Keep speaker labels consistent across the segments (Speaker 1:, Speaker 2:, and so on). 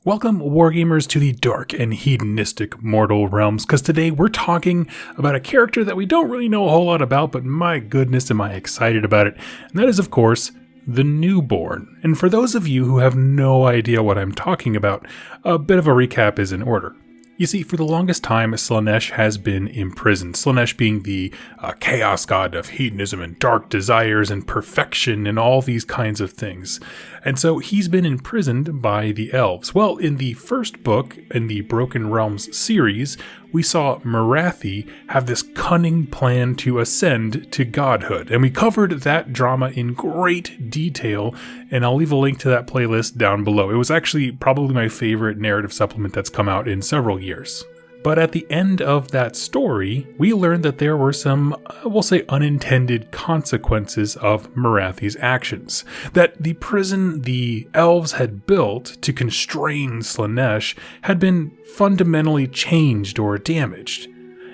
Speaker 1: Welcome, Wargamers, to the dark and hedonistic mortal realms, because today we're talking about a character that we don't really know a whole lot about, but my goodness am I excited about it, and that is, of course, the Newborn. And for those of you who have no idea what I'm talking about, a bit of a recap is in order. You see, for the longest time, Slaanesh has been imprisoned. Slaanesh being the chaos god of hedonism and dark desires and perfection and all these kinds of things. And so he's been imprisoned by the elves. Well, in the first book, in the Broken Realms series, we saw Morathi have this cunning plan to ascend to godhood. And we covered that drama in great detail, and I'll leave a link to that playlist down below. It was actually probably my favorite narrative supplement that's come out in several years. But at the end of that story, we learned that there were some, we'll say, unintended consequences of Morathi's actions. That the prison the elves had built to constrain Slaanesh had been fundamentally changed or damaged,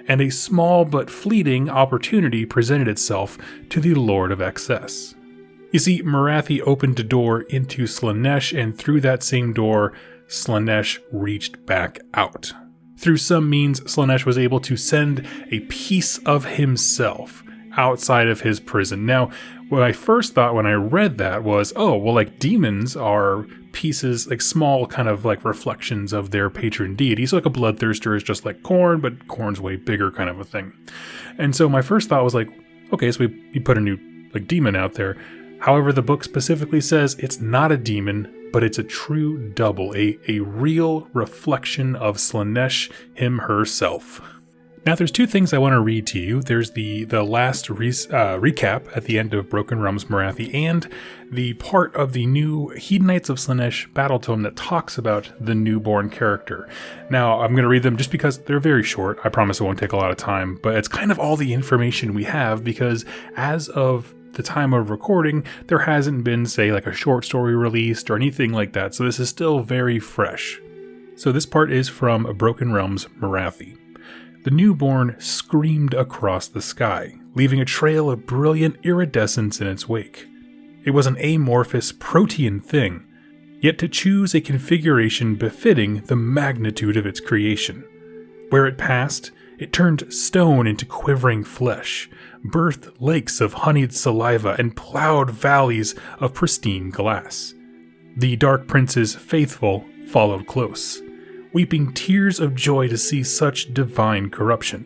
Speaker 1: and a small but fleeting opportunity presented itself to the Lord of Excess. You see, Morathi opened a door into Slaanesh, and through that same door, Slaanesh reached back out. Through some means, Slaanesh was able to send a piece of himself outside of his prison. Now, what I first thought when I read that was, oh, well, like demons are pieces, like small kind of like reflections of their patron deity. So like a bloodthirster is just like Khorne, but Khorne's way bigger kind of a thing. And so my first thought was like, okay, so we put a new like demon out there. However, the book specifically says it's not a demon, but it's a true double, a real reflection of Slaanesh herself. Now, there's two things I want to read to you. There's the last recap at the end of Broken Realms Morathi, and the part of the new Hedonites of Slaanesh battle tome that talks about the newborn character. Now, I'm going to read them just because they're very short. I promise it won't take a lot of time, but it's kind of all the information we have, because as of the time of recording, there hasn't been, say, like a short story released or anything like that, so this is still very fresh. So this part is from Broken Realms Morathi. The newborn screamed across the sky, leaving a trail of brilliant iridescence in its wake. It was an amorphous protean thing, yet to choose a configuration befitting the magnitude of its creation. Where it passed, it turned stone into quivering flesh, birthed lakes of honeyed saliva, and plowed valleys of pristine glass. The Dark Prince's faithful followed close, weeping tears of joy to see such divine corruption.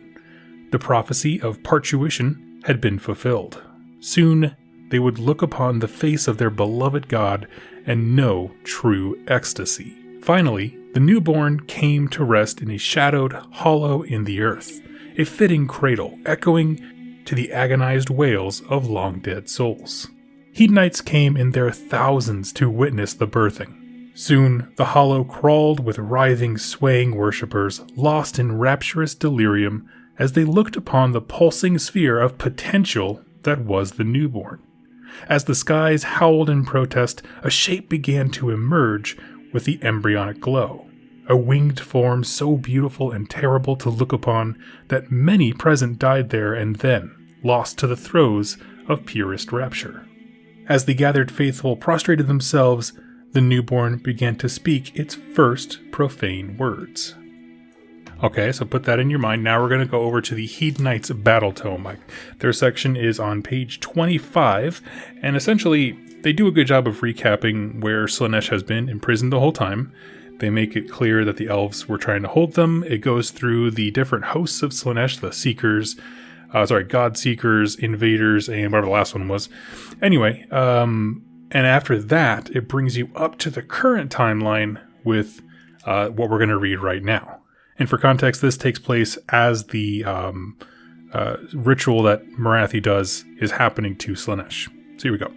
Speaker 1: The prophecy of parturition had been fulfilled. Soon they would look upon the face of their beloved god and know true ecstasy. Finally, the newborn came to rest in a shadowed hollow in the earth, a fitting cradle echoing to the agonized wails of long-dead souls. Hedonites came in their thousands to witness the birthing. Soon the hollow crawled with writhing, swaying worshippers, lost in rapturous delirium as they looked upon the pulsing sphere of potential that was the newborn. As the skies howled in protest, a shape began to emerge with the embryonic glow, a winged form so beautiful and terrible to look upon that many present died there and then, lost to the throes of purest rapture. As the gathered faithful prostrated themselves, the newborn began to speak its first profane words. Okay, so put that in your mind. Now we're going to go over to the Hedonites of Battle tome. Their section is on page 25, and essentially they do a good job of recapping where Slaanesh has been imprisoned the whole time. They make it clear that the elves were trying to hold them. It goes through the different hosts of Slaanesh, the Seekers, God Seekers, Invaders, and whatever the last one was. Anyway, and after that, it brings you up to the current timeline with what we're going to read right now. And for context, this takes place as the ritual that Morathi does is happening to Slaanesh. So here we go.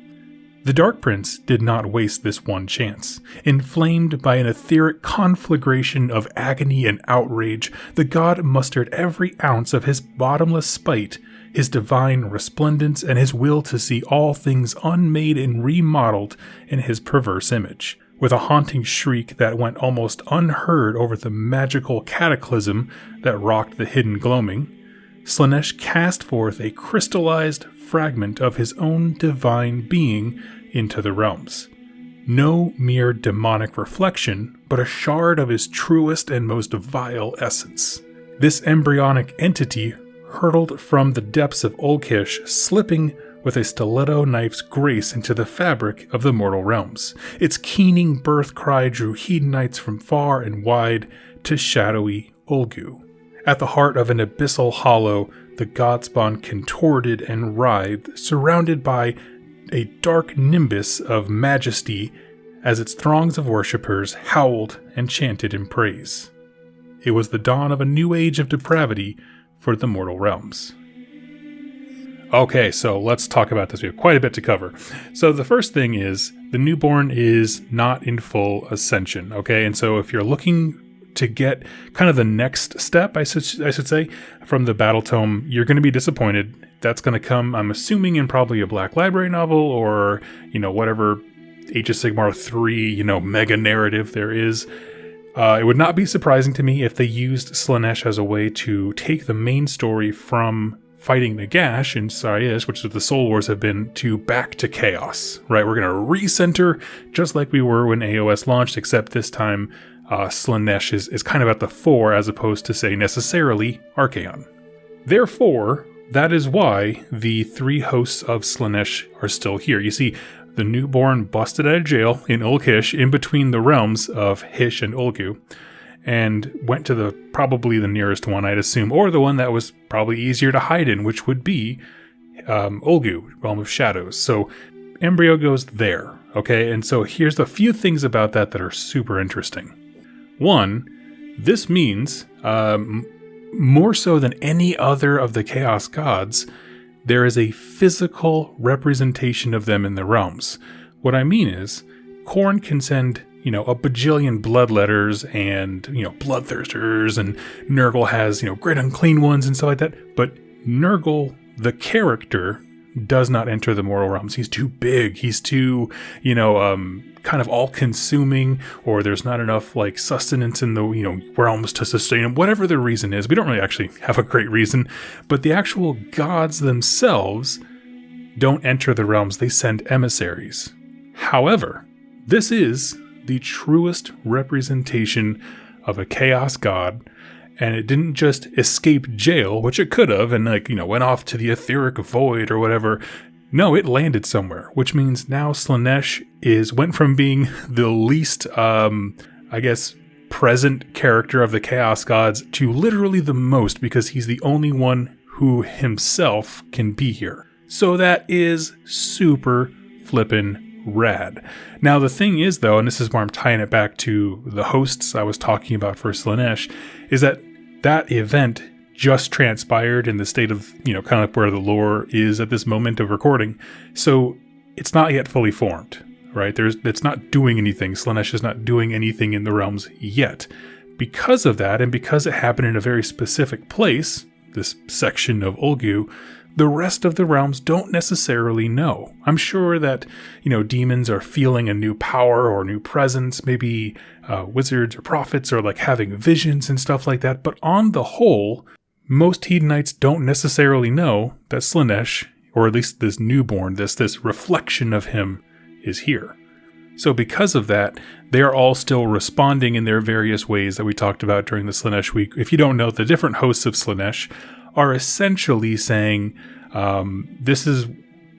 Speaker 1: The Dark Prince did not waste this one chance. Inflamed by an etheric conflagration of agony and outrage, the god mustered every ounce of his bottomless spite, his divine resplendence, and his will to see all things unmade and remodeled in his perverse image. With a haunting shriek that went almost unheard over the magical cataclysm that rocked the hidden gloaming, Slaanesh cast forth a crystallized fragment of his own divine being into the realms. no mere demonic reflection, but a shard of his truest and most vile essence. This embryonic entity hurtled from the depths of Ulkish, slipping with a stiletto knife's grace into the fabric of the mortal realms. Its keening birth cry drew Hedonites from far and wide to shadowy Ulgu. At the heart of an abyssal hollow, the godspawn contorted and writhed, surrounded by a dark nimbus of majesty as its throngs of worshippers howled and chanted in praise. It was the dawn of a new age of depravity for the mortal realms. Okay, so let's talk about this. We have quite a bit to cover. So the first thing is, the newborn is not in full ascension, okay? And so if you're looking to get kind of the next step, I should say, from the Battle Tome, you're going to be disappointed. That's going to come, I'm assuming, in probably a Black Library novel or, whatever Age of Sigmar 3, mega narrative there is. It would not be surprising to me if they used Slaanesh as a way to take the main story from fighting Nagash in Saish, which is the Soul Wars have been, to back to Chaos, right? We're going to recenter just like we were when AOS launched, except this time Slaanesh is kind of at the fore as opposed to, say, necessarily Archaon. Therefore, that is why the three hosts of Slaanesh are still here. You see, the newborn busted out of jail in Ulkish, in between the realms of Hysh and Ulgu, and went to probably the nearest one, I'd assume, or the one that was probably easier to hide in, which would be Ulgu, Realm of Shadows. So Embryo goes there, okay? And so here's a few things about that are super interesting. One, this means, more so than any other of the Chaos Gods, there is a physical representation of them in the realms. What I mean is, Khorne can send a bajillion bloodletters and, bloodthirsters, and Nurgle has, great unclean ones and stuff like that. But Nurgle, the character, does not enter the mortal realms. He's too big. He's too, kind of all-consuming, or there's not enough, sustenance in the, realms to sustain him. Whatever the reason is, we don't really actually have a great reason. But the actual gods themselves don't enter the realms. They send emissaries. However, this is the truest representation of a chaos god, and it didn't just escape jail, which it could have, and went off to the etheric void or whatever. No, it landed somewhere, which means now Slaanesh went from being the least, present character of the chaos gods to literally the most, because he's the only one who himself can be here. So that is super flippin' rad. Now, the thing is, though, and this is where I'm tying it back to the hosts I was talking about for Slaanesh, is that event just transpired in the state of, kind of where the lore is at this moment of recording. So it's not yet fully formed, right? It's not doing anything. Slaanesh is not doing anything in the realms yet. Because of that, and because it happened in a very specific place, this section of Ulgu, the rest of the realms don't necessarily know. I'm sure that, demons are feeling a new power or new presence, maybe wizards or prophets are having visions and stuff like that. But on the whole, most Hedonites don't necessarily know that Slaanesh, or at least this newborn, this reflection of him, is here. So because of that, they are all still responding in their various ways that we talked about during the Slaanesh week. If you don't know, the different hosts of Slaanesh are essentially saying,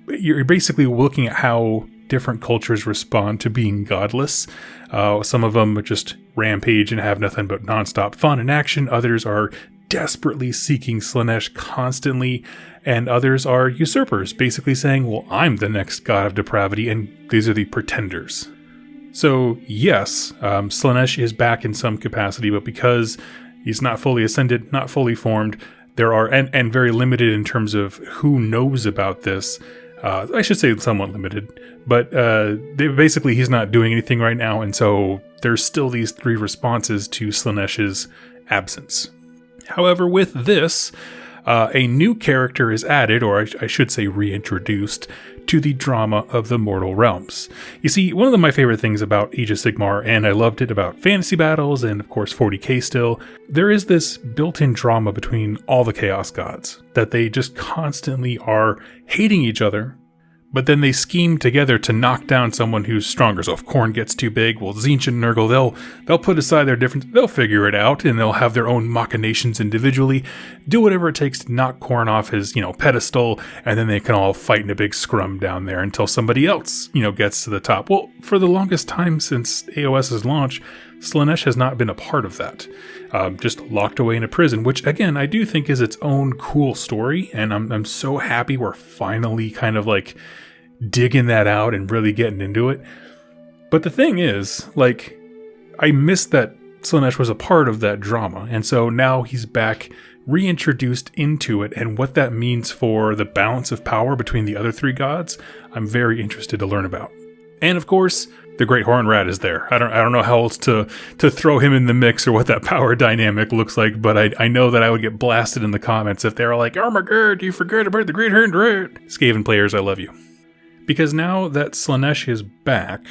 Speaker 1: you're basically looking at how different cultures respond to being godless. Some of them just rampage and have nothing but nonstop fun and action. Others are desperately seeking Slaanesh constantly. And others are usurpers, basically saying, well, I'm the next god of depravity, and these are the pretenders. So yes, Slaanesh is back in some capacity, but because he's not fully ascended, not fully formed, there are, and very limited in terms of who knows about this. I should say somewhat limited, but he's not doing anything right now, and so there's still these three responses to Slaanesh's absence. However, with this, a new character is added, or I should say reintroduced, to the drama of the mortal realms. You see, one of my favorite things about Age of Sigmar, and I loved it about Fantasy Battles and of course 40k still, there is this built-in drama between all the Chaos Gods, that they just constantly are hating each other, But then they scheme together to knock down someone who's stronger. So if Khorne gets too big, well, Tzeentch and Nurgle, they'll put aside their difference, they'll figure it out, and they'll have their own machinations individually, do whatever it takes to knock Khorne off his, pedestal, and then they can all fight in a big scrum down there until somebody else, gets to the top. Well, for the longest time since AOS's launch, Slaanesh has not been a part of that. Just locked away in a prison, which again, I do think is its own cool story, and I'm so happy we're finally kind of like digging that out and really getting into it. But the thing is, I missed that Slaanesh was a part of that drama, and so now he's back, reintroduced into it, and what that means for the balance of power between the other three gods, I'm very interested to learn about. And of course, the Great Horned Rat is there. I don't know how else to throw him in the mix or what that power dynamic looks like, but I know that I would get blasted in the comments if they were like, "Oh my god, you forgot about the Great Horned Rat." Skaven players, I love you. Because now that Slaanesh is back,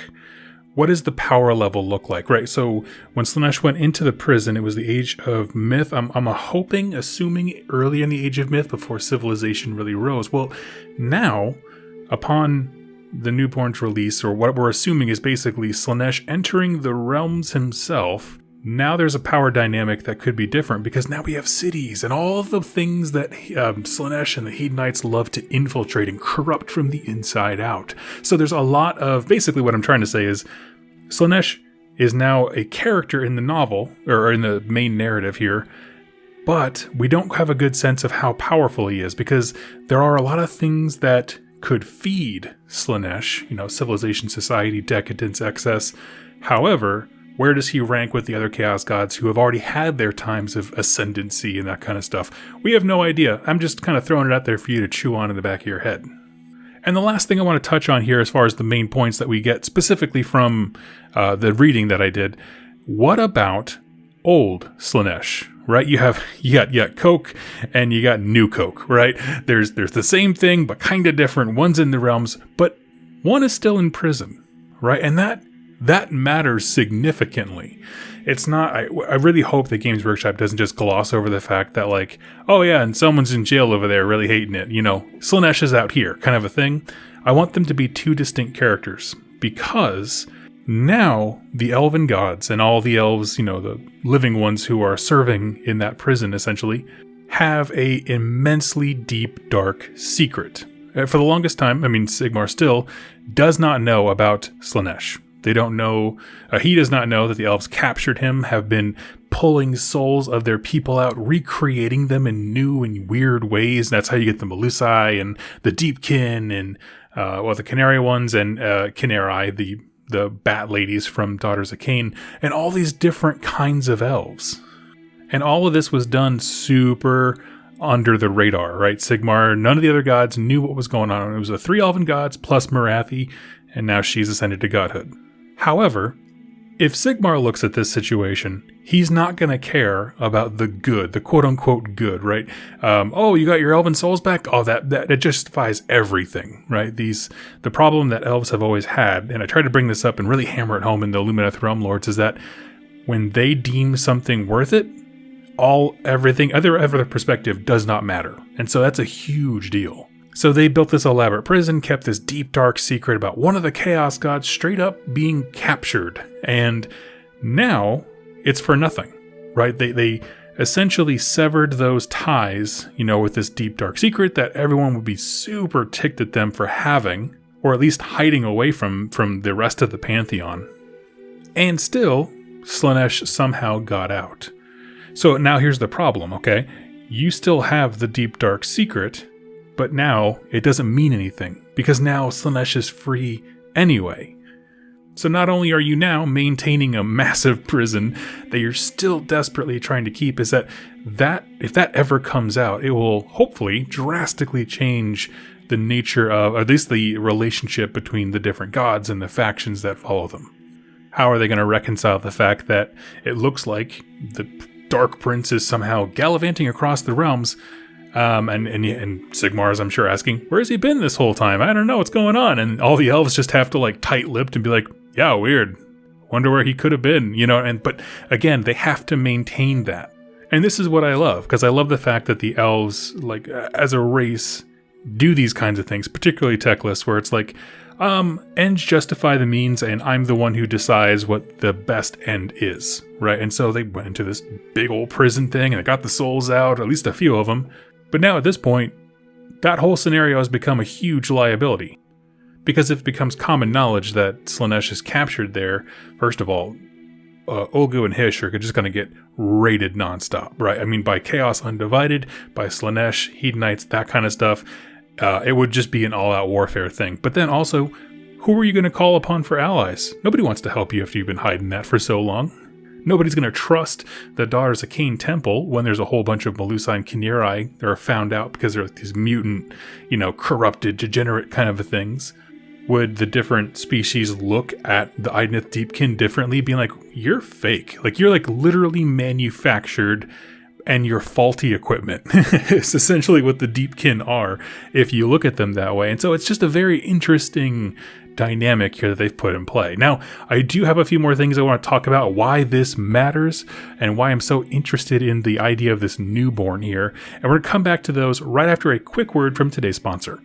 Speaker 1: what does the power level look like, right? So when Slaanesh went into the prison, it was the Age of Myth. I'm assuming early in the Age of Myth before civilization really rose. Well, now, upon the Newborn's release, or what we're assuming is basically Slaanesh entering the realms himself, now there's a power dynamic that could be different, because now we have cities and all of the things that Slaanesh and the Hedonites love to infiltrate and corrupt from the inside out. So there's a lot of, basically what I'm trying to say is, Slaanesh is now a character in the novel, or in the main narrative here, but we don't have a good sense of how powerful he is, because there are a lot of things that could feed Slaanesh, civilization, society, decadence, excess. However, where does he rank with the other Chaos Gods who have already had their times of ascendancy and that kind of stuff? We have no idea. I'm just kind of throwing it out there for you to chew on in the back of your head. And the last thing I want to touch on here, as far as the main points that we get specifically from the reading that I did, what about old Slaanesh? Right, you got Coke and you got new Coke, right? There's the same thing but kind of different. One's in the realms, but one is still in prison, right? And that matters significantly. It's not. I really hope that Games Workshop doesn't just gloss over the fact that oh yeah, and someone's in jail over there, really hating it. Slaanesh is out here, kind of a thing. I want them to be two distinct characters, because now the elven gods and all the elves, the living ones who are serving in that prison essentially, have a immensely deep, dark secret. For the longest time, Sigmar still does not know about Slaanesh. They don't know, he does not know that the elves captured him, have been pulling souls of their people out, recreating them in new and weird ways. That's how you get the Melusai and the Deepkin and, the Canary ones and Canary, the bat ladies from Daughters of Cain, and all these different kinds of elves. And all of this was done super under the radar, right? Sigmar, none of the other gods knew what was going on. It was the three elven gods plus Marathi, and now she's ascended to godhood. However, if Sigmar looks at this situation, he's not going to care about the good, the quote-unquote good, right? Oh, you got your elven souls back? Oh, that justifies everything, right? The problem that elves have always had, and I try to bring this up and really hammer it home in the Lumineth Realm Lords, is that when they deem something worth it, everything, other perspective does not matter. And so that's a huge deal. So they built this elaborate prison, kept this deep, dark secret about one of the Chaos Gods straight up being captured. And now it's for nothing, right? They essentially severed those ties, with this deep, dark secret that everyone would be super ticked at them for having, or at least hiding away from the rest of the Pantheon. And still, Slaanesh somehow got out. So now here's the problem, okay? You still have the deep, dark secret, but now it doesn't mean anything, because now Slaanesh is free anyway. So not only are you now maintaining a massive prison that you're still desperately trying to keep, is that if that ever comes out, it will hopefully drastically change the nature of, or at least the relationship between the different gods and the factions that follow them. How are they going to reconcile the fact that it looks like the Dark Prince is somehow gallivanting across the realms? And Sigmar is, I'm sure, asking, where's he been this whole time? I don't know what's going on. And all the elves just have to tight-lipped and be like, yeah, weird. Wonder where he could have been, but again, they have to maintain that. And this is what I love, because I love the fact that the elves, as a race, do these kinds of things, particularly tech lists, where it's like, ends justify the means, and I'm the one who decides what the best end is, right? And so they went into this big old prison thing, and they got the souls out, at least a few of them. But now at this point, that whole scenario has become a huge liability. Because if it becomes common knowledge that Slaanesh is captured there, first of all, Olgu and Hish are just going to get raided nonstop, right? I mean, by Chaos Undivided, by Slaanesh, Hedonites, that kind of stuff, it would just be an all-out warfare thing. But then also, who are you going to call upon for allies? Nobody wants to help you after you've been hiding that for so long. Nobody's going to trust the Daughters of Cain Temple when there's a whole bunch of Melusi and Kiniri that are found out because they're these mutant, corrupted, degenerate kind of things. Would the different species look at the Idnith Deepkin differently, being like, you're fake. Like, you're like literally manufactured and you're faulty equipment. It's essentially what the Deepkin are if you look at them that way. And so it's just a very interesting dynamic here that they've put in play. Now, I do have a few more things I want to talk about, why this matters and why I'm so interested in the idea of this newborn here. And we're going to come back to those right after a quick word from today's sponsor.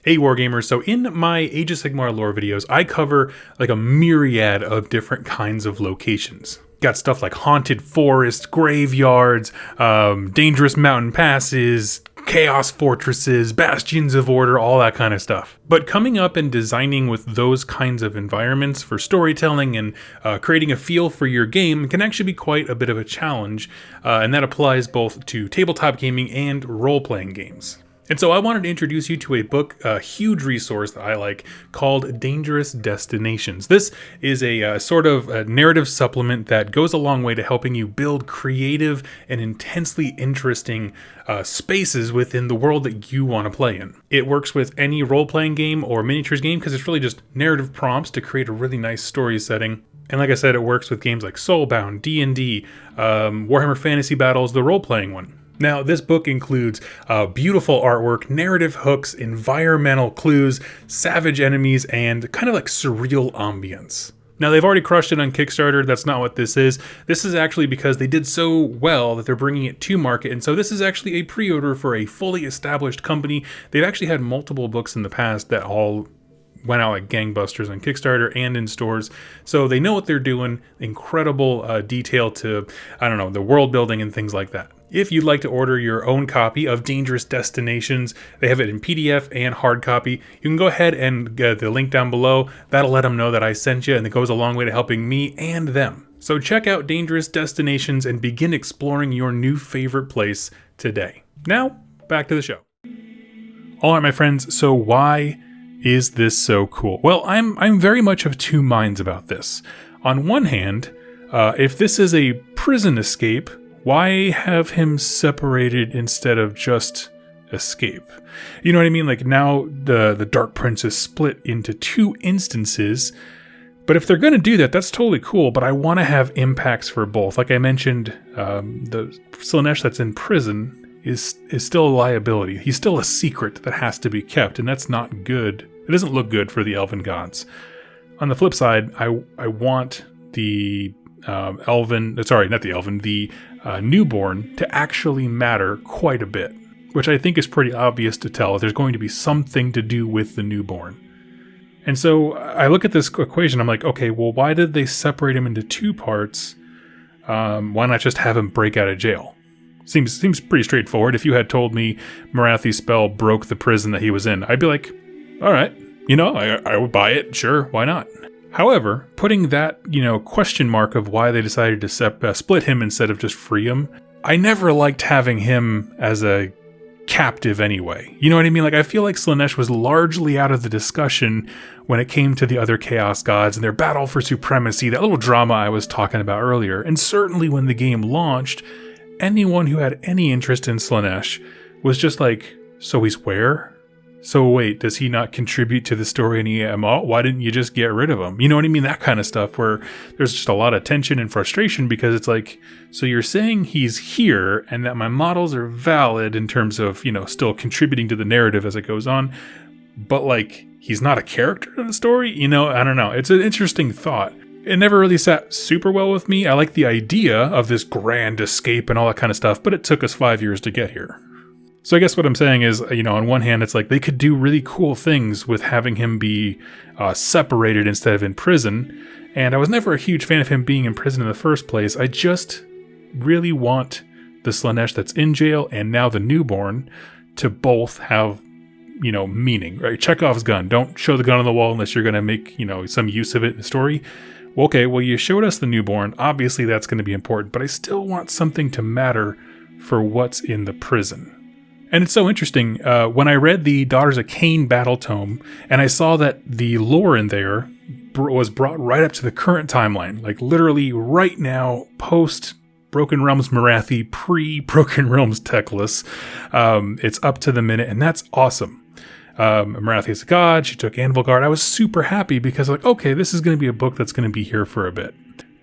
Speaker 1: Hey Wargamers, so in my Age of Sigmar lore videos, I cover like a myriad of different kinds of locations. Got stuff like haunted forests, graveyards, dangerous mountain passes, chaos fortresses, bastions of order, all that kind of stuff. But coming up and designing with those kinds of environments for storytelling and creating a feel for your game can actually be quite a bit of a challenge, and that applies both to tabletop gaming and role-playing games. And so I wanted to introduce you to a book, a huge resource that I like, called Dangerous Destinations. This is a sort of a narrative supplement that goes a long way to helping you build creative and intensely interesting spaces within the world that you want to play in. It works with any role-playing game or miniatures game because it's really just narrative prompts to create a really nice story setting. And like I said, it works with games like Soulbound, D&D, Warhammer Fantasy Battles, the role-playing one. Now, this book includes beautiful artwork, narrative hooks, environmental clues, savage enemies, and kind of like surreal ambience. Now, they've already crushed it on Kickstarter. That's not what this is. This is actually because they did so well that they're bringing it to market. And so this is actually a pre-order for a fully established company. They've actually had multiple books in the past that all went out like gangbusters on Kickstarter and in stores. So they know what they're doing. Incredible detail to, the world building and things like that. If you'd like to order your own copy of Dangerous Destinations, they have it in PDF and hard copy. You can go ahead and get the link down below. That'll let them know that I sent you, and it goes a long way to helping me and them. So check out Dangerous Destinations and begin exploring your new favorite place today. Now, back to the show. All right, my friends, so why is this so cool? Well, I'm very much of two minds about this. On one hand, if this is a prison escape, why have him separated instead of just escape? You know what I mean? Like now the Dark Prince is split into two instances, but if they're going to do that, that's totally cool, but I want to have impacts for both. Like I mentioned, the Slaanesh that's in prison is still a liability. He's still a secret that has to be kept, and that's not good. It doesn't look good for the elven gods. On the flip side, I want the newborn to actually matter quite a bit, which I think is pretty obvious to tell. There's going to be something to do with the newborn. And so I look at this equation, I'm like, okay, well, why did they separate him into two parts? Why not just have him break out of jail? Seems pretty straightforward. If you had told me Marathi's spell broke the prison that he was in, I'd be like, all right, I would buy it. Sure, why not? However, putting that, question mark of why they decided to split him instead of just free him, I never liked having him as a captive anyway. You know what I mean? Like, I feel like Slaanesh was largely out of the discussion when it came to the other Chaos Gods and their battle for supremacy, that little drama I was talking about earlier. And certainly when the game launched, anyone who had any interest in Slaanesh was just like, so he's where? So wait, does he not contribute to the story in EMO? Why didn't you just get rid of him? You know what I mean? That kind of stuff where there's just a lot of tension and frustration because it's like, so you're saying he's here and that my models are valid in terms of, still contributing to the narrative as it goes on, but like, he's not a character in the story? I don't know. It's an interesting thought. It never really sat super well with me. I like the idea of this grand escape and all that kind of stuff, but it took us 5 years to get here. So I guess what I'm saying is, on one hand, it's like they could do really cool things with having him be separated instead of in prison. And I was never a huge fan of him being in prison in the first place. I just really want the Slaanesh that's in jail and now the newborn to both have, meaning, right? Chekhov's gun. Don't show the gun on the wall unless you're going to make, some use of it in the story. Okay, well, you showed us the newborn. Obviously, that's going to be important, but I still want something to matter for what's in the prison. And it's so interesting, when I read the Daughters of Cain battle tome, and I saw that the lore in there was brought right up to the current timeline, like literally right now, post Broken Realms Morathi, pre-Broken Realms Teclis. It's up to the minute, and that's awesome. Morathi is a god, she took Anvilgard. I was super happy because okay, this is going to be a book that's going to be here for a bit.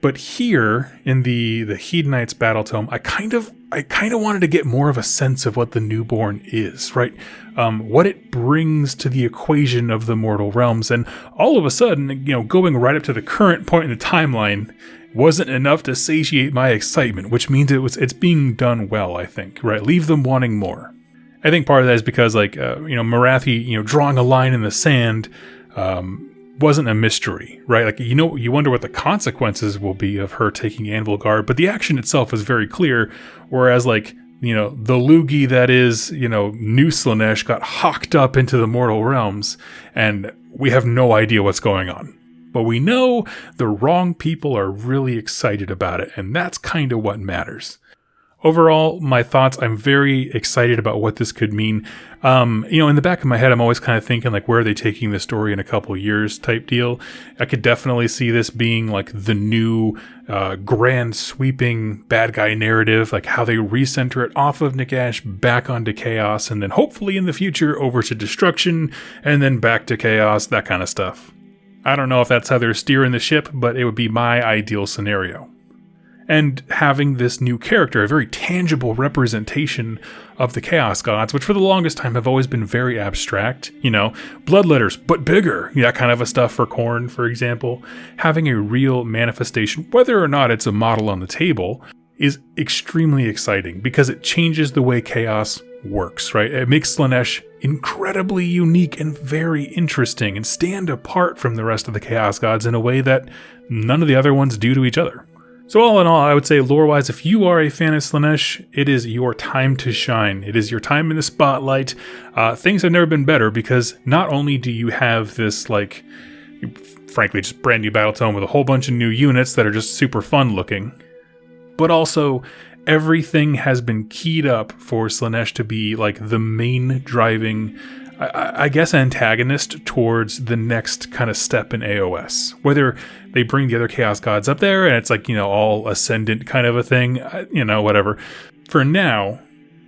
Speaker 1: But here in the Hedonites battle tome, I kind of wanted to get more of a sense of what the newborn is, right? What it brings to the equation of the mortal realms. And all of a sudden, going right up to the current point in the timeline wasn't enough to satiate my excitement, which means it's being done well, I think, right? Leave them wanting more. I think part of that is because Morathi, drawing a line in the sand, wasn't a mystery, right? You wonder what the consequences will be of her taking Anvilgard, but the action itself is very clear, whereas the loogie that is, new Slaanesh got hawked up into the mortal realms, and we have no idea what's going on. But we know the wrong people are really excited about it, and that's kind of what matters. Overall, my thoughts, I'm very excited about what this could mean. In the back of my head, I'm always kind of thinking, where are they taking the story in a couple years type deal? I could definitely see this being the new grand sweeping bad guy narrative, how they recenter it off of Nagash back onto Chaos, and then hopefully in the future over to Destruction, and then back to Chaos, that kind of stuff. I don't know if that's how they're steering the ship, but it would be my ideal scenario. And having this new character, a very tangible representation of the Chaos Gods, which for the longest time have always been very abstract, bloodletters, but bigger, that kind of a stuff for Khorne, for example. Having a real manifestation, whether or not it's a model on the table, is extremely exciting because it changes the way Chaos works, right? It makes Slaanesh incredibly unique and very interesting and stand apart from the rest of the Chaos Gods in a way that none of the other ones do to each other. So all in all, I would say lore-wise, if you are a fan of Slaanesh, it is your time to shine. It is your time in the spotlight. Things have never been better because not only do you have this, frankly, just brand new battle tome with a whole bunch of new units that are just super fun looking, but also everything has been keyed up for Slaanesh to be the main driving, I guess, antagonist towards the next kind of step in AOS. Whether they bring the other Chaos Gods up there and it's all ascendant kind of a thing, whatever. For now,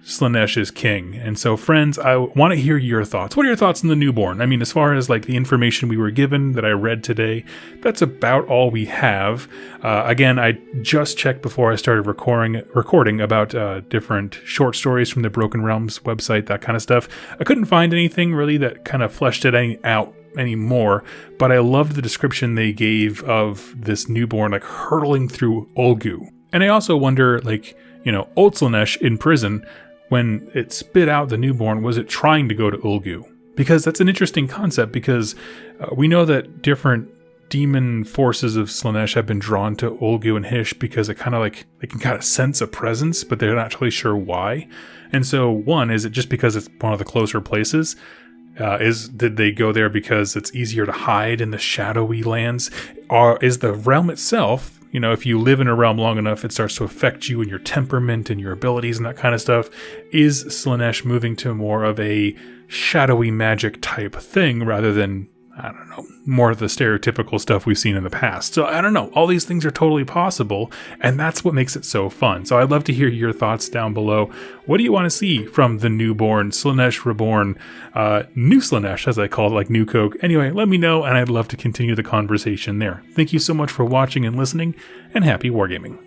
Speaker 1: Slaanesh is king. And so, friends, I want to hear your thoughts. What are your thoughts on the newborn? I mean, as far as the information we were given that I read today, that's about all we have. Again, I just checked before I started recording about different short stories from the Broken Realms website, that kind of stuff. I couldn't find anything really that kind of fleshed it out anymore, but I loved the description they gave of this newborn hurtling through Ulgu. And I also wonder, old Slaanesh in prison, when it spit out the newborn, was it trying to go to Ulgu? Because that's an interesting concept, because we know that different demon forces of Slaanesh have been drawn to Ulgu and Hysh because it kind of they can kind of sense a presence, but they're not really sure why. And so, one, is it just because it's one of the closer places? Did they go there because it's easier to hide in the shadowy lands? Or is the realm itself, if you live in a realm long enough, it starts to affect you and your temperament and your abilities and that kind of stuff? Is Slaanesh moving to more of a shadowy magic type thing rather than, I don't know, more of the stereotypical stuff we've seen in the past? So I don't know. All these things are totally possible, and that's what makes it so fun. So I'd love to hear your thoughts down below. What do you want to see from the newborn, Slaanesh Reborn, new Slaanesh, as I call it, New Coke? Anyway, let me know, and I'd love to continue the conversation there. Thank you so much for watching and listening, and happy wargaming.